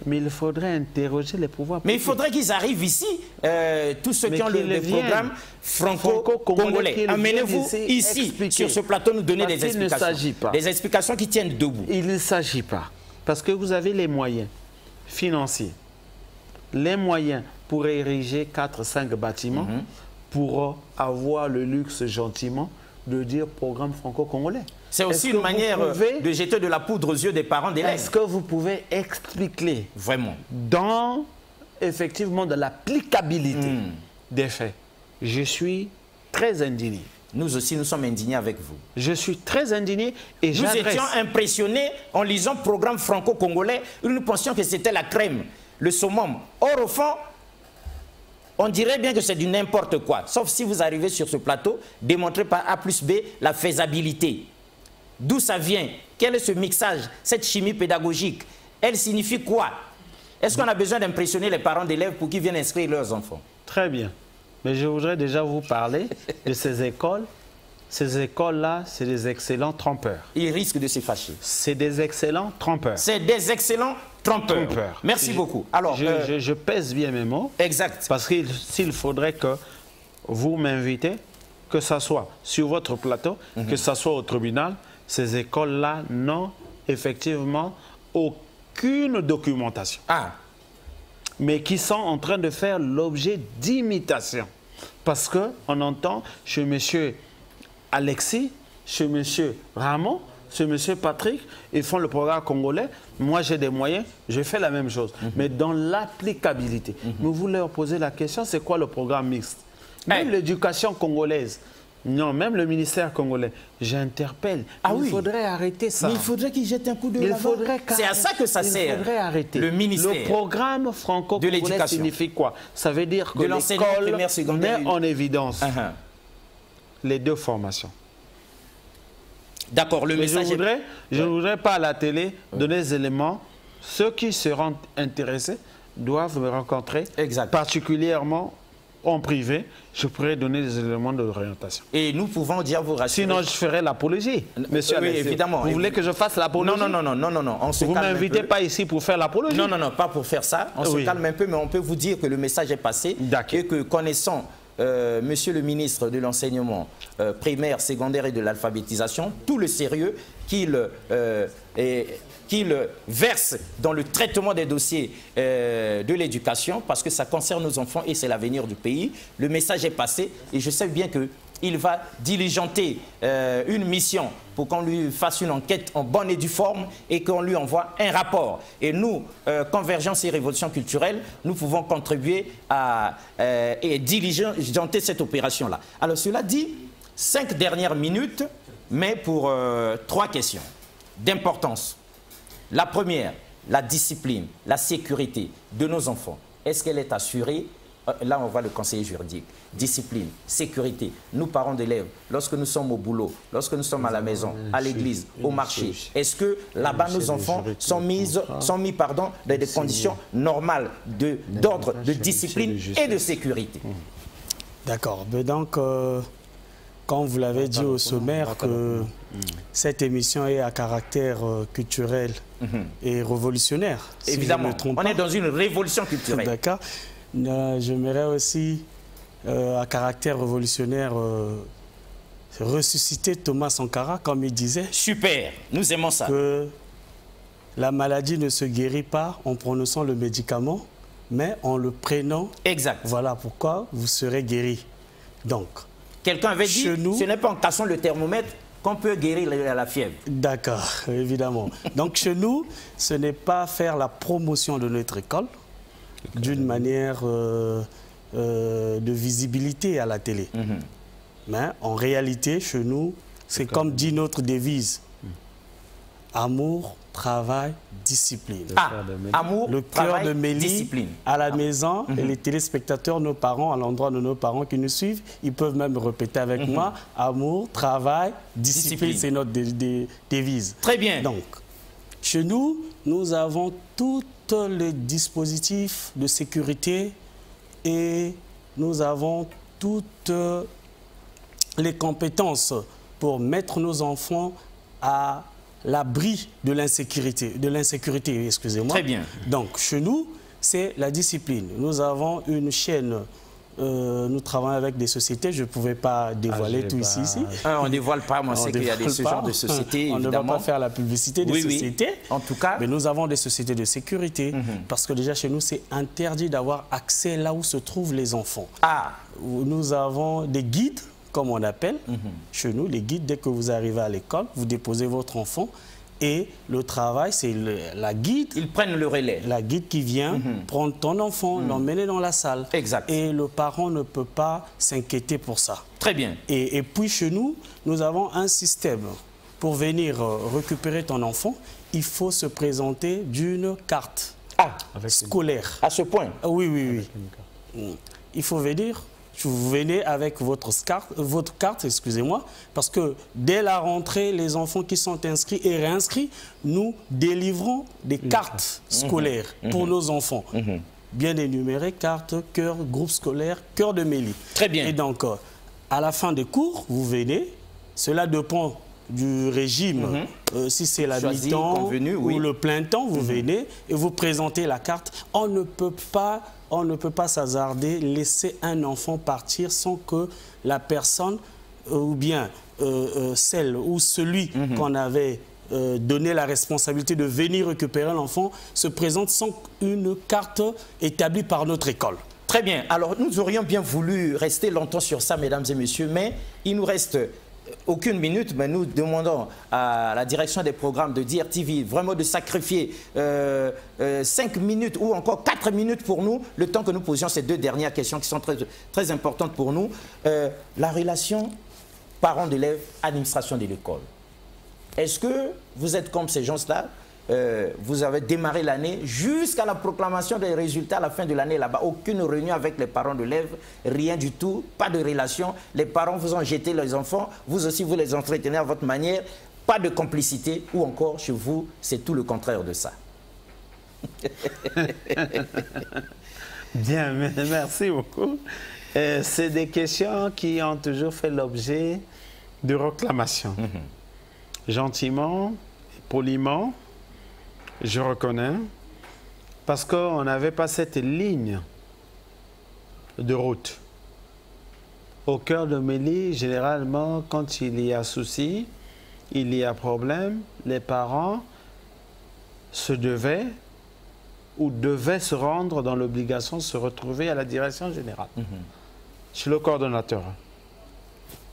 mais il faudrait interroger les pouvoirs Mais publics. il faudrait qu'ils arrivent ici, tous ceux qui ont le programme franco-congolais. Amenez-vous ici, sur ce plateau, nous donner des explications. Il ne s'agit pas. Des explications qui tiennent debout. Il ne s'agit pas. Parce que vous avez les moyens financiers, les moyens pour ériger 4-5 bâtiments, pour avoir le luxe gentiment de dire programme franco-congolais. C'est aussi une manière de jeter de la poudre aux yeux des parents d'élèves. Est-ce que vous pouvez expliquer vraiment dans, effectivement, de l'applicabilité des faits? Je suis très indigné. Nous aussi, nous sommes indignés avec vous. Je suis très indigné et nous étions impressionnés en lisant le programme franco-congolais. Nous pensions que c'était la crème, le summum. Or, au fond, on dirait bien que c'est du n'importe quoi. Sauf si vous arrivez sur ce plateau, démontrer par A plus B la faisabilité. D'où ça vient? Quel est ce mixage, cette chimie pédagogique? Elle signifie quoi? Est-ce qu'on a besoin d'impressionner les parents d'élèves pour qu'ils viennent inscrire leurs enfants? Très bien. Mais je voudrais déjà vous parler de ces écoles. Ces écoles-là, c'est des excellents trompeurs. Ils risquent de se fâcher. C'est des excellents trompeurs. C'est des excellents trompeurs. Merci beaucoup. Alors, je pèse bien mes mots. Exact. Parce qu'il faudrait que vous m'invitez, que ce soit sur votre plateau, que ce soit au tribunal, ces écoles-là n'ont effectivement aucune documentation. Ah. Mais qui sont en train de faire l'objet d'imitation. Parce qu'on entend chez M. Alexis, chez M. Ramon, chez M. Patrick, ils font le programme congolais. Moi, j'ai des moyens, je fais la même chose. Mais dans l'applicabilité, nous voulons leur poser la question, c'est quoi le programme mixte? Même l'éducation congolaise, non, même le ministère congolais, j'interpelle. Il faudrait arrêter ça. Mais il faudrait qu'ils jettent un coup de là-bas. C'est à ça que ça sert. Il faudrait arrêter. Le ministère. Le programme franco-congolais signifie quoi? Ça veut dire que l'école met en évidence les deux formations. D'accord, le message je ne voudrais pas à la télé donner des éléments. Ceux qui seront intéressés doivent me rencontrer, particulièrement en privé. Je pourrais donner des éléments d'orientation. Et nous pouvons dire vous rassurer. Sinon, je ferai l'apologie. Monsieur oui, évidemment. Vous voulez que je fasse l'apologie? Non. Vous ne m'invitez pas ici pour faire l'apologie? Non, pas pour faire ça. On se calme un peu, mais on peut vous dire que le message est passé. Et que connaissant Monsieur le ministre de l'enseignement primaire, secondaire et de l'alphabétisation, tout le sérieux qu'il verse dans le traitement des dossiers de l'éducation, parce que ça concerne nos enfants et c'est l'avenir du pays. Le message est passé et je sais bien qu'il va diligenter une mission pour qu'on lui fasse une enquête en bonne et due forme et qu'on lui envoie un rapport. Et nous, Convergence et Révolution culturelle, nous pouvons contribuer à diligenter cette opération-là. Alors cela dit, 5 dernières minutes, mais pour 3 questions d'importance. La première, la discipline, la sécurité de nos enfants. Est-ce qu'elle est assurée? Là, on voit le conseiller juridique. Discipline, sécurité. Nous, parents d'élèves, lorsque nous sommes au boulot, lorsque nous sommes à la maison, à l'église, au marché, est-ce que là-bas, nos enfants sont mis dans des conditions normales d'ordre, de discipline et de sécurité? D'accord. Donc, quand vous l'avez dit au sommaire, que cette émission est à caractère culturel et révolutionnaire. Si évidemment, on est dans une révolution culturelle. D'accord. J'aimerais aussi, à caractère révolutionnaire, ressusciter Thomas Sankara, comme il disait. Super, nous aimons ça. Que la maladie ne se guérit pas en prononçant le médicament, mais en le prenant. Exact. Voilà pourquoi vous serez guéri. Donc, quelqu'un avait dit, ce n'est pas en cassant le thermomètre qu'on peut guérir la fièvre. D'accord, évidemment. Donc chez nous, ce n'est pas faire la promotion de notre école d'une manière de visibilité à la télé. Mais en réalité, chez nous, c'est comme dit notre devise. Amour, travail, discipline. Amour, le cœur de Mélie, discipline. À la maison, et les téléspectateurs, nos parents, à l'endroit de nos parents qui nous suivent, ils peuvent même répéter avec moi. Amour, travail, discipline, c'est notre devise. Très bien. Donc, chez nous, nous avons tous les dispositifs de sécurité et nous avons toutes les compétences pour mettre nos enfants à l'abri de l'insécurité, excusez-moi. Très bien. Donc, chez nous, c'est la discipline. Nous avons une chaîne, nous travaillons avec des sociétés, je ne pouvais pas dévoiler tout ici. On ne dévoile pas, moi, c'est qu'il y a ce genre de sociétés, on évidemment. On ne va pas faire la publicité des sociétés. Oui. En tout cas. Mais nous avons des sociétés de sécurité, parce que déjà chez nous, c'est interdit d'avoir accès là où se trouvent les enfants. Ah. Nous avons des guides, comme on appelle, chez nous, les guides, dès que vous arrivez à l'école, vous déposez votre enfant et le travail, c'est la guide. Ils prennent le relais. La guide qui vient prendre ton enfant, l'emmener dans la salle. Exact. Et le parent ne peut pas s'inquiéter pour ça. Très bien. Et puis chez nous, nous avons un système. Pour venir récupérer ton enfant, il faut se présenter d'une carte scolaire. À ce point? Oui. Il faut venir. Vous venez avec votre carte, excusez-moi, parce que dès la rentrée, les enfants qui sont inscrits et réinscrits, nous délivrons des cartes scolaires pour nos enfants. Bien énumérées, cartes, cœur, groupe scolaire, cœur de Mélie. Très bien. Et donc, à la fin des cours, vous venez, cela dépend du régime, si c'est la mi-temps ou le plein temps, vous venez et vous présentez la carte. On ne peut pas s'hasarder, laisser un enfant partir sans que la personne, ou bien celle ou celui qu'on avait donné la responsabilité de venir récupérer l'enfant, se présente sans une carte établie par notre école. Très bien. Alors, nous aurions bien voulu rester longtemps sur ça, mesdames et messieurs, mais il nous reste aucune minute, mais nous demandons à la direction des programmes de DIR-TV vraiment de sacrifier 5 minutes ou encore 4 minutes pour nous, le temps que nous posions ces deux dernières questions qui sont très importantes pour nous. La relation parents d'élèves, administration de l'école. Est-ce que vous êtes comme ces gens-là? Vous avez démarré l'année jusqu'à la proclamation des résultats à la fin de l'année là-bas. Aucune réunion avec les parents d'élèves, rien du tout, pas de relation. Les parents vous ont jeté les enfants, vous aussi vous les entretenez à votre manière. Pas de complicité ou encore chez vous, c'est tout le contraire de ça. Bien, merci beaucoup. C'est des questions qui ont toujours fait l'objet de réclamations. Gentiment, poliment, je reconnais, parce qu'on n'avait pas cette ligne de route. Au cœur de Mélie, généralement, quand il y a souci, il y a problème, les parents devaient se rendre dans l'obligation de se retrouver à la direction générale, chez le coordonnateur,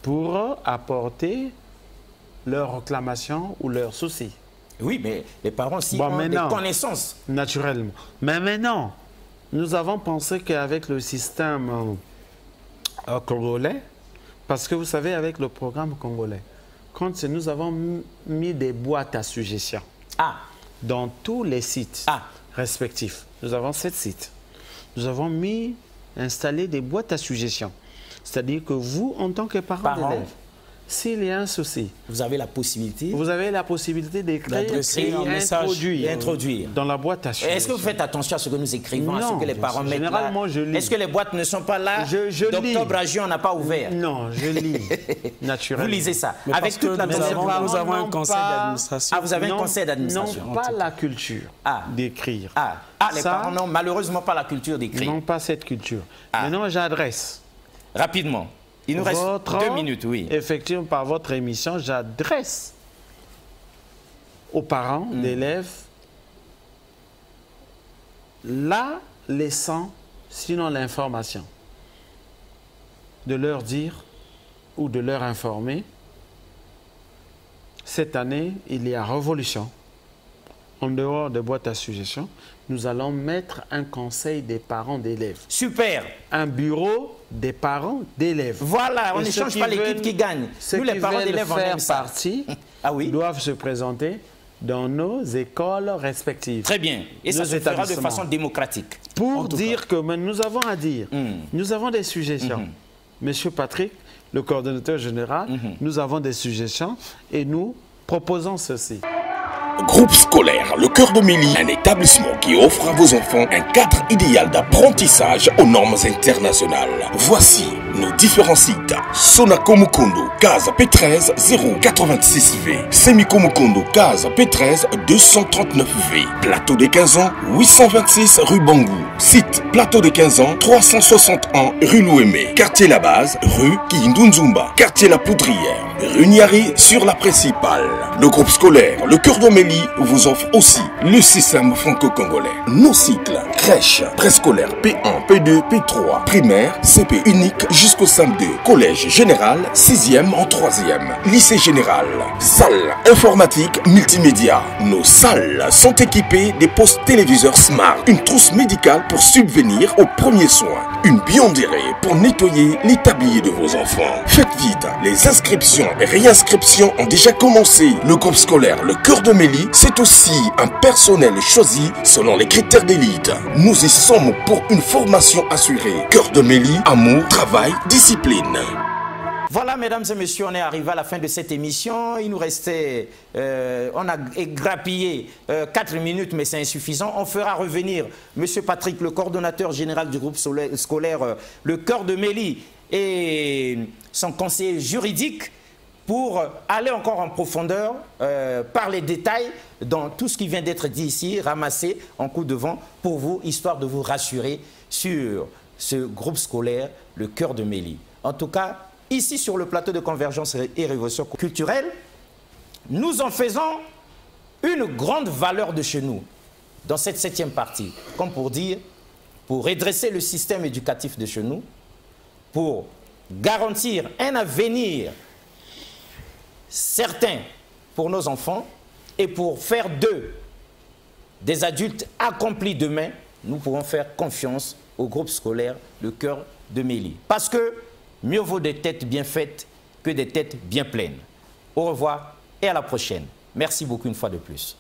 pour apporter leurs réclamations ou leurs soucis. Oui, mais les parents aussi ont des connaissances. Naturellement. Mais maintenant, nous avons pensé qu'avec le système congolais, parce que vous savez, avec le programme congolais, quand nous avons mis des boîtes à suggestions dans tous les sites respectifs. Nous avons 7 sites. Nous avons installé des boîtes à suggestions. C'est-à-dire que vous, en tant que parent d'élève, s'il y a un souci, vous avez la possibilité d'écrire et introduire dans la boîte à suggestions. Est-ce que vous faites attention à ce que nous écrivons, à ce que les parents mettent là? Je lis. Est-ce que les boîtes ne sont pas là? D'octobre à juin, on n'a pas ouvert. Non, je lis naturellement. Vous lisez ça. Mais avec toute la nous avons un conseil d'administration. Ah, vous avez un conseil d'administration. Non, pas la culture d'écrire. Les parents n'ont malheureusement pas la culture d'écrire. Ils n'ont pas cette culture. Maintenant, j'adresse. Rapidement. Il nous reste 2 minutes, oui. Effectivement, par votre émission, j'adresse aux parents d'élèves la leçon, sinon l'information, de leur dire ou de leur informer, cette année, il y a révolution. En dehors de boîtes à suggestions, nous allons mettre un conseil des parents d'élèves. Super. Un bureau des parents d'élèves. Voilà, on n'échange pas l'équipe qui gagne. Nous, les parents d'élèves, on aime ça. Doivent se présenter dans nos écoles respectives. Très bien. Et ça se fera de façon démocratique. Pour dire que nous avons à dire, nous avons des suggestions. Monsieur Patrick, le coordonnateur général, nous avons des suggestions et nous proposons ceci. Groupe scolaire Le Cœur de Mélie, un établissement qui offre à vos enfants un cadre idéal d'apprentissage aux normes internationales. Voici Nos différents sites. Sonako Mukondo, case P13 086V. Semiko Mukondo, case P13 239V. Plateau des 15 ans, 826 rue Bangou. Site Plateau des 15 ans, 361 rue Louémé. Quartier La Base, rue Kindunzumba. Quartier La Poudrière, rue Niari sur la principale. Le groupe scolaire Le Cœur d'Omélie vous offre aussi le système franco-congolais. Nos cycles, crèche, préscolaire P1, P2, P3, primaire, CP unique jusqu'au CM2, collège général, 6e en 3e, lycée général, salle informatique multimédia. Nos salles sont équipées des postes téléviseurs smart, une trousse médicale pour subvenir aux premiers soins, une biondérée pour nettoyer les tabliers de vos enfants. Faites vite, les inscriptions et réinscriptions ont déjà commencé. Le groupe scolaire Le Cœur d'Omélie, c'est aussi un personnel choisi selon les critères d'élite. Nous y sommes pour une formation assurée. Cœur d'Omélie, amour, travail, discipline. Voilà, mesdames et messieurs, on est arrivé à la fin de cette émission. Il nous restait, on a grappillé 4 minutes, mais c'est insuffisant. On fera revenir M. Patrick, le coordonnateur général du groupe scolaire Le Cœur d'Omélie, et son conseiller juridique, pour aller encore en profondeur par les détails dans tout ce qui vient d'être dit ici, ramassé en coup de vent pour vous, histoire de vous rassurer sur ce groupe scolaire, Le Cœur d'Omélie. En tout cas, ici sur le plateau de Convergence et Révolution culturelle, nous en faisons une grande valeur de chez nous, dans cette 7e partie, comme pour dire, pour redresser le système éducatif de chez nous, pour garantir un avenir certain pour nos enfants et pour faire d'eux des adultes accomplis demain, nous pourrons faire confiance au groupe scolaire Le Cœur d'Omélie. Parce que mieux vaut des têtes bien faites que des têtes bien pleines. Au revoir et à la prochaine. Merci beaucoup une fois de plus.